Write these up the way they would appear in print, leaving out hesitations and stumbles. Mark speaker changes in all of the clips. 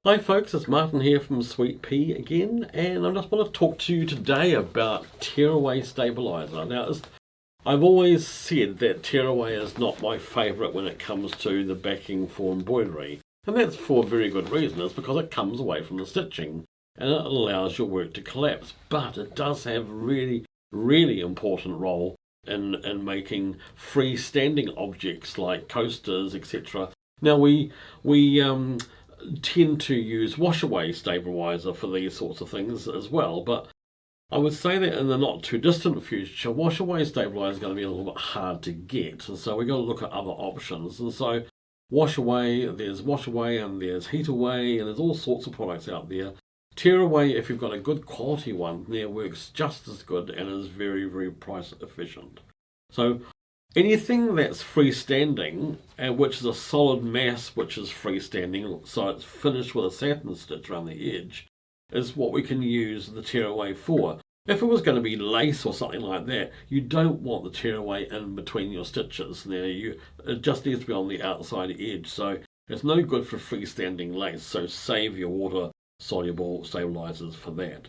Speaker 1: Hi folks, it's Martin here from Sweet Pea again, and I just want to talk to you today about tearaway stabiliser. Now, I've always said that tearaway is not my favourite when it comes to the backing for embroidery, and that's for a very good reason. It's because it comes away from the stitching and it allows your work to collapse, but it does have a really important role in making freestanding objects like coasters, etc. Now we tend to use washaway stabiliser for these sorts of things as well, but I would say that in the not too distant future, washaway stabiliser is going to be a little bit hard to get, and so we've got to look at other options. And so washaway, there's washaway and there's heataway, and there's all sorts of products out there. Tearaway, if you've got a good quality one, there works just as good and is very price efficient. So anything that's freestanding, and which is a solid mass which is freestanding, so it's finished with a satin stitch around the edge, is what we can use the tearaway for. If it was going to be lace or something like that, you don't want the tearaway in between your stitches. Now, it just needs to be on the outside edge, so it's no good for freestanding lace, so save your water-soluble stabilisers for that.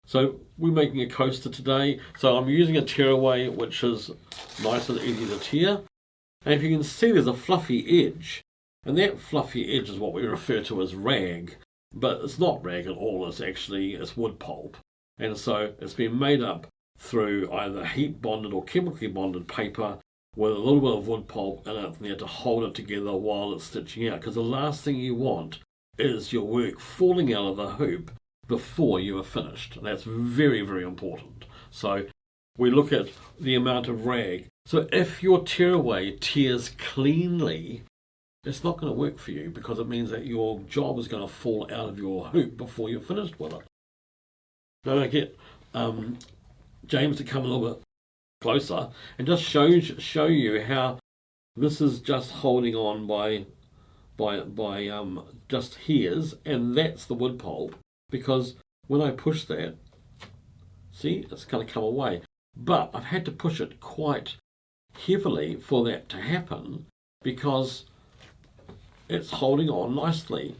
Speaker 1: So we're making a coaster today, so I'm using a tearaway which is nice and easy to tear. And if you can see, there's a fluffy edge, and that fluffy edge is what we refer to as rag, but it's not rag at all, it's wood pulp. And so it's been made up through either heat bonded or chemically bonded paper with a little bit of wood pulp in it there to hold it together while it's stitching out, because the last thing you want is your work falling out of the hoop before you are finished. That's very important. So we look at the amount of rag. So if your tearaway tears cleanly, it's not going to work for you, because it means that your job is going to fall out of your hoop before you're finished with it. Now I get James to come a little bit closer and just show you how this is just holding on by just hairs, and that's the wood pulp. Because when I push that, see, it's going to come away. But I've had to push it quite heavily for that to happen, because it's holding on nicely.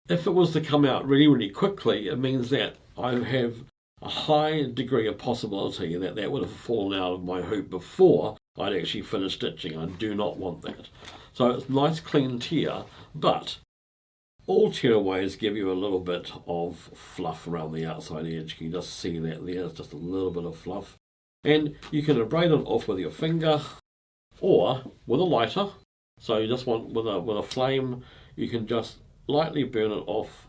Speaker 1: If it was to come out really quickly, it means that I have a high degree of possibility that that would have fallen out of my hoop before I'd actually finished stitching. I do not want that. So it's nice clean tear, but all tearaways give you a little bit of fluff around the outside edge. You can just see that there, it's just a little bit of fluff. And you can abrade it off with your finger or with a lighter. So you just want, with a flame, you can just lightly burn it off.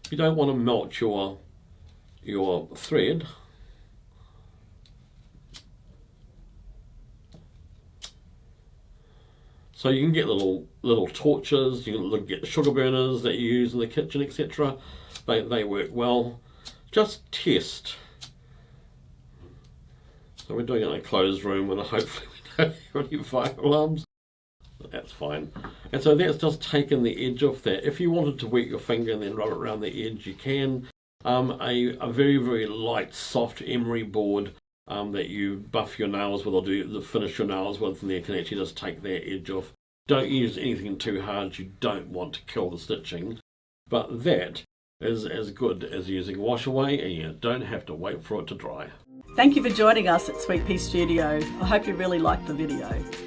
Speaker 1: You don't want to melt your thread. So you can get little torches, you can get the sugar burners that you use in the kitchen, etc. They work well. Just test. So we're doing it in a closed room and hopefully we don't have any fire alarms. That's fine. And so that's just taken the edge off that. If you wanted to wet your finger and then rub it around the edge, you can. A very light, soft emery board that you buff your nails with, or finish your nails with, and you can actually just take that edge off. Don't use anything too hard. You don't want to kill the stitching, but that is as good as using washaway, and you don't have to wait for it to dry.
Speaker 2: Thank you for joining us at Sweet Pea Studio. I hope you really liked the video.